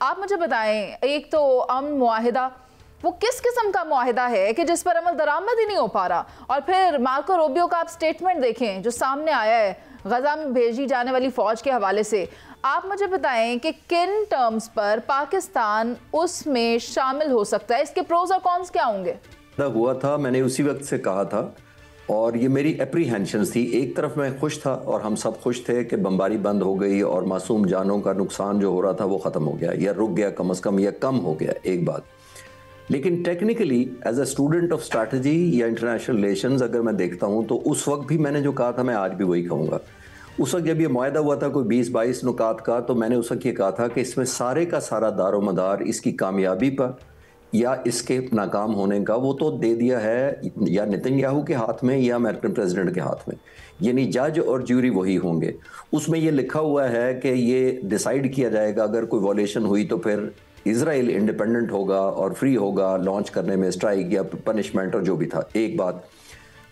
आप मुझे बताएं, एक तो अमन मुआहिदा, वो किस किस्म का मुआहिदा है कि जिस पर अमल दरामद ही नहीं हो पा रहा, और फिर मार्को रूबियो का आप स्टेटमेंट देखें जो सामने आया है गजा में भेजी जाने वाली फौज के हवाले से। आप मुझे बताएं कि किन टर्म्स पर पाकिस्तान उसमें शामिल हो सकता है, इसके प्रोज और कॉन्स क्या होंगे? हुआ था, मैंने उसी वक्त से कहा था और ये मेरी एप्रीहेंशंस थी। एक तरफ मैं खुश था और हम सब खुश थे कि बमबारी बंद हो गई और मासूम जानों का नुकसान जो हो रहा था वो ख़त्म हो गया या रुक गया, कम अज़ कम या कम हो गया, एक बात। लेकिन technically as a student of strategy या इंटरनेशनल रिलेशंस अगर मैं देखता हूँ तो उस वक्त भी मैंने जो कहा था मैं आज भी वही कहूँगा। उस वक्त जब ये मुआहदा हुआ था कोई 20-22 नुकात का, तो मैंने उस वक्त ये कहा था कि इसमें सारे का सारा दारोमदार इसकी कामयाबी पर या इसके नाकाम होने का वो तो दे दिया है या नेतन्याहू के हाथ में या अमेरिकन प्रेसिडेंट के हाथ में, यानी जज और ज्यूरी वही होंगे। उसमें ये लिखा हुआ है कि ये डिसाइड किया जाएगा अगर कोई वॉलेशन हुई तो फिर इजराइल इंडिपेंडेंट होगा और फ्री होगा लॉन्च करने में स्ट्राइक या पनिशमेंट और जो भी था। एक बात,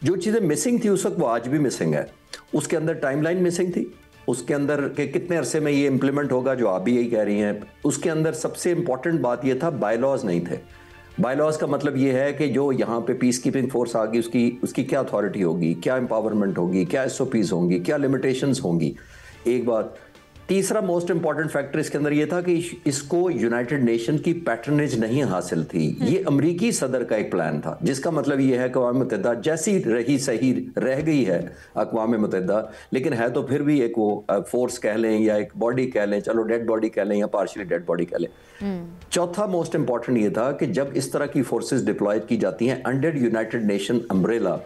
जो चीज़ें मिसिंग थी उस वक्त वो आज भी मिसिंग है। उसके अंदर टाइमलाइन मिसिंग थी, उसके अंदर के कितने अरसे में ये इम्प्लीमेंट होगा जो आप भी यही कह रही हैं। उसके अंदर सबसे इंपॉर्टेंट बात ये था बायलॉज नहीं थे। बायलॉज का मतलब ये है कि जो यहाँ पे पीस कीपिंग फोर्स आ गई उसकी क्या अथॉरिटी होगी, क्या एम्पावरमेंट होगी, क्या एसओपीज होंगी, क्या लिमिटेशंस होंगी, एक बात। तीसरा मोस्ट इंपॉर्टेंट फैक्टर इसके अंदर ये था कि इसको यूनाइटेड नेशन की पैटर्नेज नहीं हासिल थी। ये अमरीकी सदर का एक प्लान था, जिसका मतलब ये है कि अक़वाम मुत्तहिदा जैसी रही सही रह गई है अक़वाम मुत्तहिदा, लेकिन है तो फिर भी एक वो फोर्स कह लें या एक बॉडी कह लें, चलो डेड बॉडी कह लें या पार्शियली डेड बॉडी कह लें। चौथा मोस्ट इंपॉर्टेंट ये था कि जब इस तरह की फोर्सेस डिप्लॉय की जाती हैं अंडर यूनाइटेड नेशन अम्ब्रेला,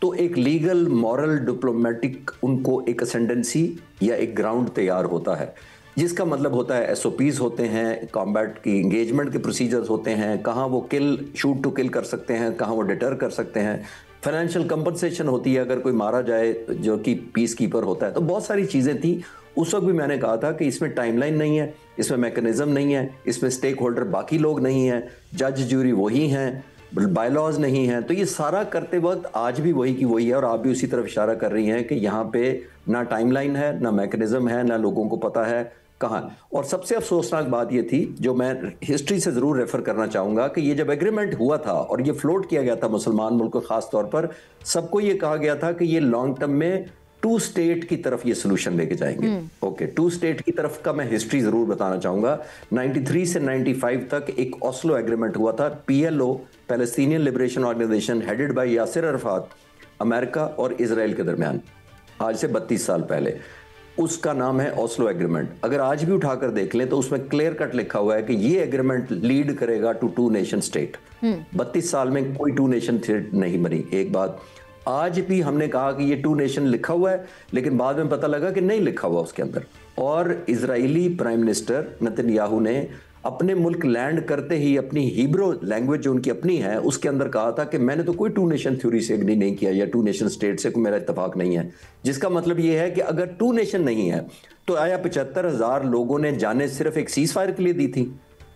तो एक लीगल मॉरल डिप्लोमेटिक उनको एक असेंडेंसी या एक ग्राउंड तैयार होता है, जिसका मतलब होता है एसओपीज होते हैं, कॉम्बैट की इंगेजमेंट के प्रोसीजर्स होते हैं, कहाँ वो शूट टू किल कर सकते हैं, कहाँ वो डिटर कर सकते हैं, फाइनेंशियल कंपनसेशन होती है अगर कोई मारा जाए जो कि पीस कीपर होता है। तो बहुत सारी चीज़ें थी। उस वक्त भी मैंने कहा था कि इसमें टाइमलाइन नहीं है, इसमें मैकेनिज्म नहीं है, इसमें स्टेक होल्डर बाकी लोग नहीं हैं, जज ज्यूरी वही हैं, बायलॉज नहीं है। तो ये सारा करते वक्त आज भी वही की वही है और आप भी उसी तरफ इशारा कर रही हैं कि यहाँ पे ना टाइमलाइन है, ना मैकेनिज्म है, ना लोगों को पता है कहाँ। और सबसे अफसोसनाक बात ये थी जो मैं हिस्ट्री से ज़रूर रेफर करना चाहूँगा कि ये जब एग्रीमेंट हुआ था और ये फ्लोट किया गया था मुसलमान मुल्क को ख़ास तौर पर, सबको ये कहा गया था कि ये लॉन्ग टर्म में 2 स्टेट की तरफ ये सोल्यूशन लेके जाएंगे। ओके, 2 स्टेट की तरफ का मैं हिस्ट्री जरूर बताना चाहूंगा। 93 से 95 तक एक ओस्लो एग्रीमेंट हुआ था, PLO Palestinian liberation organisation headed by Yasser Arafat, America और इजराइल के दरमियान, आज से 32 साल पहले। उसका नाम है ओस्लो एग्रीमेंट। अगर आज भी उठाकर देख लें तो उसमें क्लियर कट लिखा हुआ है कि ये एग्रीमेंट लीड करेगा टू 2 नेशन स्टेट। 32 साल में कोई 2 नेशन स्टेट नहीं बनी। एक बात, आज भी हमने कहा कि ये 2 नेशन लिखा हुआ है, लेकिन बाद में पता लगा कि नहीं लिखा हुआ उसके अंदर। और इजरायली प्राइम मिनिस्टर नेतन्याहू ने अपने मुल्क लैंड करते ही अपनी हिब्रू लैंग्वेज जो उनकी अपनी है उसके अंदर कहा था कि मैंने तो कोई 2 नेशन थ्योरी से एग्री नहीं किया या 2 नेशन स्टेट से कोई मेरा इत्तेफाक नहीं है। जिसका मतलब ये है कि अगर 2 नेशन नहीं है तो आया 75,000 लोगों ने जाने सिर्फ एक सीज फायर के लिए दी थी।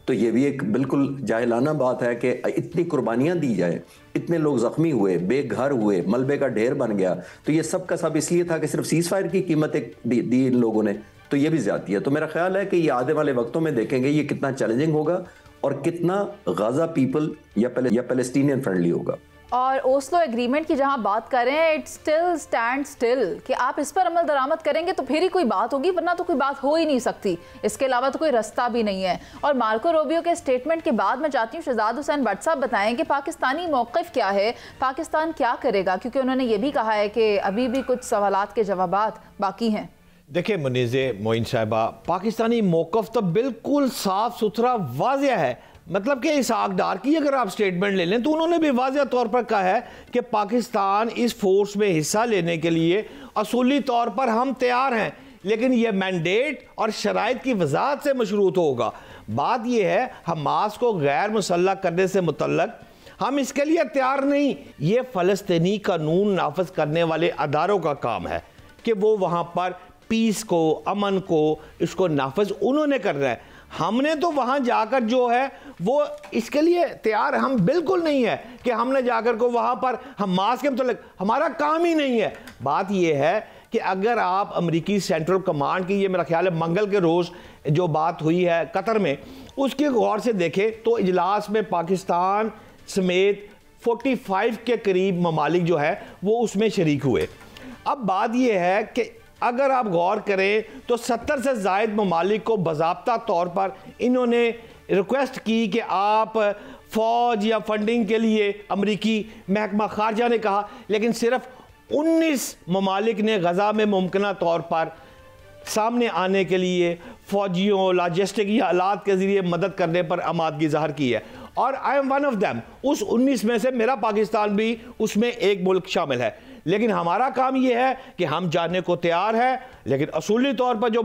तो ये भी एक बिल्कुल जाहिलाना बात है कि इतनी कुर्बानियां दी जाए, इतने लोग जख्मी हुए, बेघर हुए, मलबे का ढेर बन गया, तो ये सब का सब इसलिए था कि सिर्फ सीज फायर की कीमत एक दी इन लोगों ने। तो ये भी ज्यादती है। तो मेरा ख्याल है कि ये आने वाले वक्तों में देखेंगे ये कितना चैलेंजिंग होगा और कितना गाजा पीपल या पैलेस्टीनियन फ्रेंडली होगा। और ओस्लो एग्रीमेंट की जहां बात करें, इट स्टिल स्टैंड स्टिल कि आप इस पर अमल दरामद करेंगे तो फिर ही कोई बात होगी, वरना तो कोई बात हो ही नहीं सकती। इसके अलावा तो कोई रास्ता भी नहीं है। और मार्को रूबियो के स्टेटमेंट के बाद मैं चाहती हूँ शहजाद हुसैन भट्ट साहब बताएं कि पाकिस्तानी मौक़िफ़ क्या है, पाकिस्तान क्या करेगा, क्योंकि उन्होंने ये भी कहा है कि अभी भी कुछ सवालात के जवाबात बाकी हैं। देखिए मुनीज़े मोइन साहिबा, पाकिस्तानी मौक़िफ़ तो बिल्कुल साफ सुथरा वाज़ेह है। मतलब कि इसहाक डार की अगर आप स्टेटमेंट ले लें तो उन्होंने भी वाज़ेह तौर पर कहा है कि पाकिस्तान इस फोर्स में हिस्सा लेने के लिए असूली तौर पर हम तैयार हैं, लेकिन यह मैंडेट और शराइत की वजाहत से मशरूत होगा। बात यह है हमास को गैर मुसल्लह करने से मुतल्लक हम इसके लिए तैयार नहीं। ये फ़लस्तीनी कानून नाफज करने वाले अदारों का काम है कि वो वहाँ पर पीस को, अमन को, इसको नाफज उन्होंने करना है। हमने तो वहां जाकर जो है वो इसके लिए तैयार हम बिल्कुल नहीं है कि हमने जाकर को वहां पर हमास के मतलब हमारा काम ही नहीं है। बात यह है कि अगर आप अमेरिकी सेंट्रल कमांड की, ये मेरा ख्याल है मंगल के रोज़ जो बात हुई है कतर में, उसके गौर से देखें तो इजलास में पाकिस्तान समेत 45 के करीब ममालिक जो है वो उसमें शरीक हुए। अब बात यह है कि अगर आप गौर करें तो 70 से ज़ायद ममालिक को बाज़ाब्ता तौर पर इन्होंने रिक्वेस्ट की कि आप फ़ौज या फंडिंग के लिए, अमरीकी महकमा खारजा ने कहा, लेकिन सिर्फ 19 ममालिक ने गज़ा में मुमकिना तौर पर सामने आने के लिए फ़ौजियों, लॉजिस्टिक या आलात के ज़रिए मदद करने पर आमादगी ज़ाहिर की है, और I am one of them. उस 19 में से मेरा पाकिस्तान भी उसमें एक मुल्क शामिल है। लेकिन हमारा काम यह है कि हम जानने को तैयार है, लेकिन असूली तौर पर जो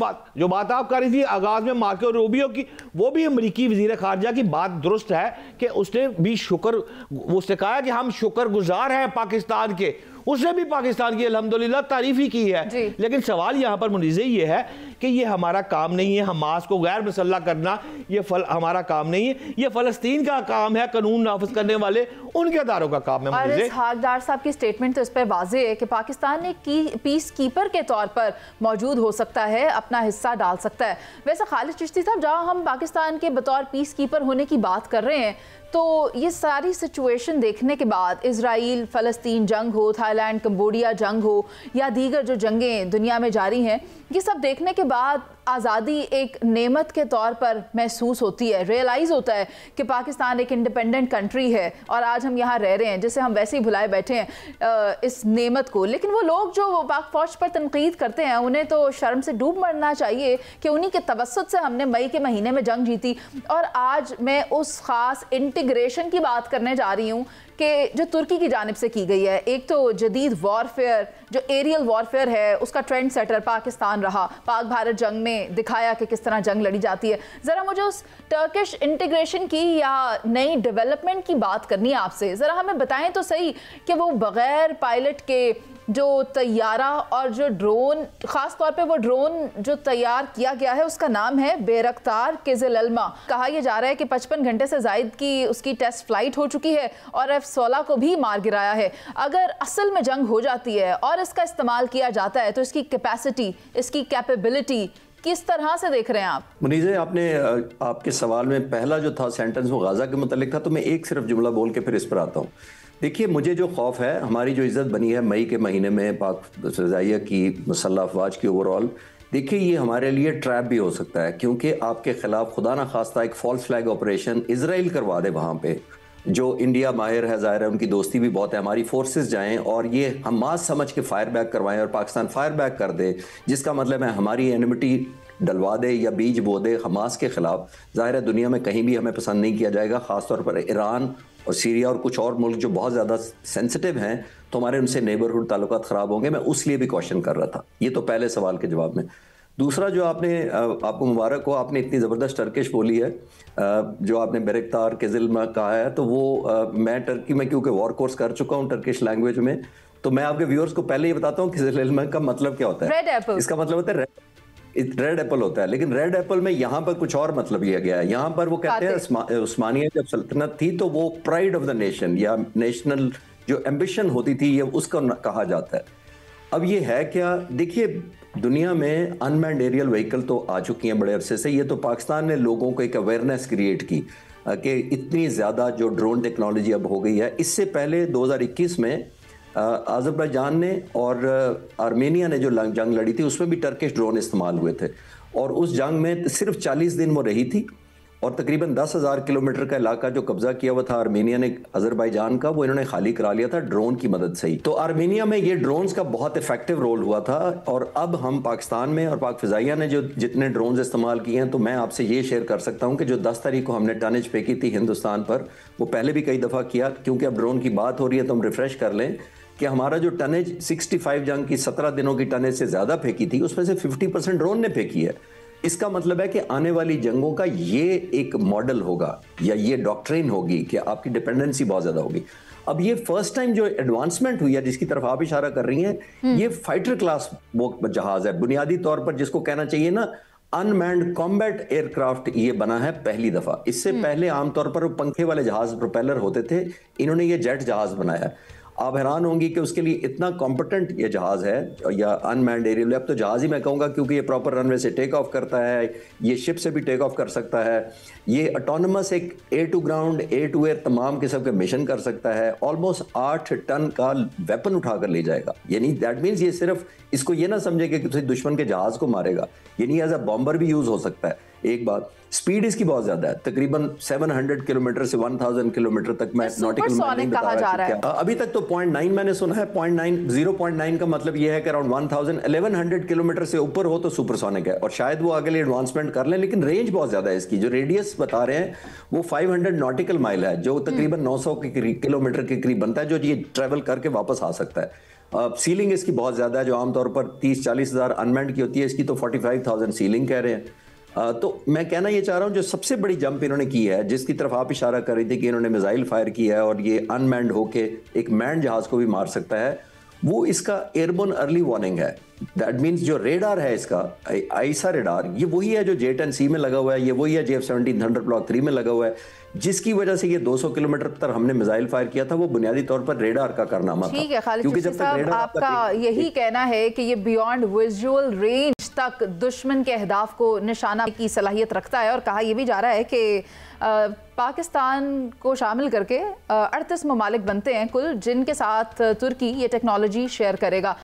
बात आप कर रही थी आगाज़ में मार्को रूबियो की, वो भी अमरीकी वज़ीर ख़ारजा की बात दुरुस्त है कि उसने भी उसने कहा कि हम शुक्रगुजार हैं पाकिस्तान के, उसने भी पाकिस्तान की अल्हम्दुलिल्लाह तारीफ ही की है। लेकिन सवाल यहाँ पर मुनीज़े ये है कि ये हमारा काम नहीं है, हमास को गैर मुसल्लह करना ये हमारा काम नहीं है, ये फ़लस्तीन का काम है, कानून नाफिज करने वाले उनके अदारों का काम है। और हाकदार साहब की स्टेटमेंट तो इस पर वाज़ेह है कि पाकिस्तान ने पीस कीपर के तौर पर मौजूद हो सकता है, अपना हिस्सा डाल सकता है। वैसे खालिद चिश्ती साहब, जहाँ हम पाकिस्तान के बतौर पीस कीपर होने की बात कर रहे हैं, तो ये सारी सिचुएशन देखने के बाद, इजराइल फ़लस्तीन जंग हो, थाईलैंड कंबोडिया जंग हो, या दीगर जो जंगें दुनिया में जारी हैं, ये सब देखने के बाद आज़ादी एक नेमत के तौर पर महसूस होती है, रियलाइज़ होता है कि पाकिस्तान एक इंडिपेंडेंट कंट्री है और आज हम यहाँ रह रहे हैं, जिसे हम वैसे ही भुलाए बैठे हैं इस नेमत को। लेकिन वो लोग जो पाक फ़ौज पर तनकीद करते हैं, उन्हें तो शर्म से डूब मरना चाहिए कि उन्हीं के तवस्सुत से हमने मई के महीने में जंग जीती। और आज मैं उस ख़ास इंटीग्रेशन की बात करने जा रही हूँ कि जो तुर्की की जानिब से की गई है। एक तो जदीद वॉरफेयर, जो एरियल वॉरफेयर है, उसका ट्रेंड सेटर पाकिस्तान रहा, पाक भारत जंग में दिखाया कि किस तरह जंग लड़ी जाती है। ज़रा मुझे उस टर्किश इंटीग्रेशन की या नई डेवलपमेंट की बात करनी है आपसे। ज़रा हमें बताएं तो सही कि वो बग़ैर पायलट के जो तैयारा और जो ड्रोन, ख़ास तौर पे वो ड्रोन जो तैयार किया गया है उसका नाम है बेरख्तार किज़िलअल्मा। कहा यह जा रहा है कि 55 घंटे से ज़ायद की उसकी टेस्ट फ्लाइट हो चुकी है और F-16 को भी मार गिराया है। अगर असल में जंग हो जाती है और इसका इस्तेमाल किया जाता है तो इसकी कैपेसिटी, इसकी कैपेबिलिटी किस तरह से देख रहे हैं आप? मुनीज़े, आपने आपके सवाल में पहला जो था सेंटेंस वो गाज़ा के मुतालिक था, तो मैं एक सिर्फ जुमला बोल के फिर इस पर आता हूँ। देखिए, मुझे जो खौफ है, हमारी जो इज़्ज़त बनी है मई के महीने में पाक फ़िज़ाइया की मुसल्लह अफ़वाज की ओवरऑल, देखिए ये हमारे लिए ट्रैप भी हो सकता है, क्योंकि आपके ख़िलाफ़ खुदा ना खास्ता एक फॉल्स फ्लैग ऑपरेशन इजराइल करवा दे वहाँ पे, जो इंडिया माहिर है, ज़ाहिर है उनकी दोस्ती भी बहुत है, हमारी फोर्सेस जाएं और ये हमास समझ के फायर बैक करवाएं और पाकिस्तान फायर बैक कर दे, जिसका मतलब है हमारी एनिमिटी डलवा दे या बीज बो दे हमास के ख़िलाफ़। ज़ाहिर है दुनिया में कहीं भी हमें पसंद नहीं किया जाएगा, ख़ासतौर पर ईरान और सीरिया और कुछ और मुल्क जो बहुत ज़्यादा सेंसिटिव हैं, तो हमारे उनसे नेबरहुड ताल्लुकात ख़राब होंगे। मैं उस लिए भी क्वेश्चन कर रहा था। ये तो पहले सवाल के जवाब में। दूसरा जो आपको मुबारक हो, आपने इतनी ज़बरदस्त टर्किश बोली है, जो आपने बेरख्तार किज़िलअल्मा कहा है, तो वो मैं टर्की में क्योंकि वॉर कोर्स कर चुका हूँ टर्किश लैंग्वेज में, तो मैं आपके व्यूअर्स को पहले ही बताता हूँ किज़िलअल्मा का मतलब क्या होता है। Red Apple. इसका मतलब होता है रेड एप्पल होता है, लेकिन रेड एप्पल में यहाँ पर कुछ और मतलब लिया गया है। यहाँ पर वो कहते हैं उस्मानिया जब सल्तनत थी तो वो प्राइड ऑफ द नेशन या नेशनल जो एम्बिशन होती थी, ये उसको कहा जाता है। अब ये है क्या, देखिए दुनिया में अनमैन्ड एरियल व्हीकल तो आ चुकी हैं बड़े अरसे से। ये तो पाकिस्तान ने लोगों को एक अवेयरनेस क्रिएट की कि इतनी ज़्यादा जो ड्रोन टेक्नोलॉजी अब हो गई है। इससे पहले 2021 में अज़रबैजान ने और आर्मेनिया ने जो जंग लड़ी थी उसमें भी टर्किश ड्रोन इस्तेमाल हुए थे, और उस जंग में सिर्फ 40 दिन वो रही थी और तकरीबन 10,000 किलोमीटर का इलाका जो कब्जा किया हुआ था आर्मेनिया ने अज़रबैजान का, वो इन्होंने खाली करा लिया था ड्रोन की मदद से ही। तो आर्मेनिया में ये ड्रोन्स का बहुत इफेक्टिव रोल हुआ था। और अब हम पाकिस्तान में और पाक फ़िज़ाइया ने जो जितने ड्रोन्स इस्तेमाल किए हैं, तो मैं आपसे ये शेयर कर सकता हूँ कि जो 10 तारीख को हमने टनेज फेंकी थी हिंदुस्तान पर, वो पहले भी कई दफ़ा किया, क्योंकि अब ड्रोन की बात हो रही है तो हम रिफ्रेश कर लें कि हमारा जो टनेज 65 जंग की 17 दिनों की टनेज से ज़्यादा फेंकी थी, उसमें से 50% ड्रोन ने फेंकी है। इसका मतलब है कि आने वाली जंगों का ये एक मॉडल होगा या ये डॉक्ट्रिन होगी कि आपकी डिपेंडेंसी बहुत ज़्यादा होगी। अब ये फर्स्ट टाइम जो एडवांसमेंट हुई है जिसकी तरफ आप इशारा कर रही हैं, ये फाइटर क्लास वो जहाज़ है, बुनियादी तौर पर जिसको कहना चाहिए ना अनमैन्ड कॉम्बैट एयरक्राफ्ट ये बना है पहली दफ़ा। इससे पहले आमतौर पर पंखे वाले जहाज़ प्रोपेलर होते थे, इन्होंने ये जेट जहाज़ बनाया। आप हैरान होंगी कि उसके लिए इतना कॉम्पिटेंट ये जहाज़ है, या अनमैन्ड एरियल, अब तो जहाज़ ही मैं कहूँगा क्योंकि ये प्रॉपर रनवे से टेक ऑफ करता है, ये शिप से भी टेक ऑफ कर सकता है, ये ऑटोनमस एक air to ground air to air तमाम किस्म के मिशन कर सकता है, ऑलमोस्ट 8 टन का वेपन उठाकर ले जाएगा। यानी दैट मीन्स ये सिर्फ इसको ये ना समझे कि किसी दुश्मन के जहाज़ को मारेगा, यानी एज अ बॉम्बर भी यूज़ हो सकता है। एक बात, स्पीड इसकी बहुत ज्यादा है, तकरीबन 700 किलोमीटर से 1000 किलोमीटर तक मैं नॉटिकल माइल कहा जा रहा है। अभी तक तो 0.9 मैंने सुना है, 0.9 का मतलब ये है कि अराउंड 1100 किलोमीटर से ऊपर हो तो सुपरसोनिक है, और शायद वो आगे एडवांसमेंट कर लें, लेकिन रेंज बहुत ज्यादा है इसकी। जो रेडियस बता रहे हैं वो 500 नॉटिकल माइल है, जो तकरीबन 900 किलोमीटर के करीब बनता है, जो ये ट्रेवल करके वापस आ सकता है। सीलिंग इसकी बहुत ज्यादा है, जो आमतौर पर 30-40 हज़ार अनमैन्ड की होती है, इसकी तो 45,000 सीलिंग कह रहे हैं। तो मैं कहना ये चाह रहा हूँ, जो सबसे बड़ी जंप इन्होंने की है, जिसकी तरफ आप इशारा कर रही थी कि इन्होंने मिसाइल फायर किया है और ये अनमैन्ड होके एक मैन्ड जहाज को भी मार सकता है, वो इसका एयरबोर्न अर्ली वार्निंग है। दैट मीन्स जो रेडार है इसका, आईसा रेडार, ये वही है जो J-10C में लगा हुआ है, ये वही है JF-17 थंडर ब्लॉक 3 में लगा हुआ है, जिसकी वजह से ये 200 किलोमीटर तक हमने मिसाइल फायर किया था। वो बुनियादी तौर पर रेडार का कारनामा था। ठीक है खालिद क्योंकि चिश्ती साहब, आपका यही कहना है कि ये बियॉन्ड विजुअल रेंज तक दुश्मन के अहदाफ को निशाना की सलाहियत रखता है, और कहा यह भी जा रहा है कि पाकिस्तान को शामिल करके 38 ममालिक बनते हैं कुल, जिनके साथ तुर्की ये टेक्नोलॉजी शेयर करेगा।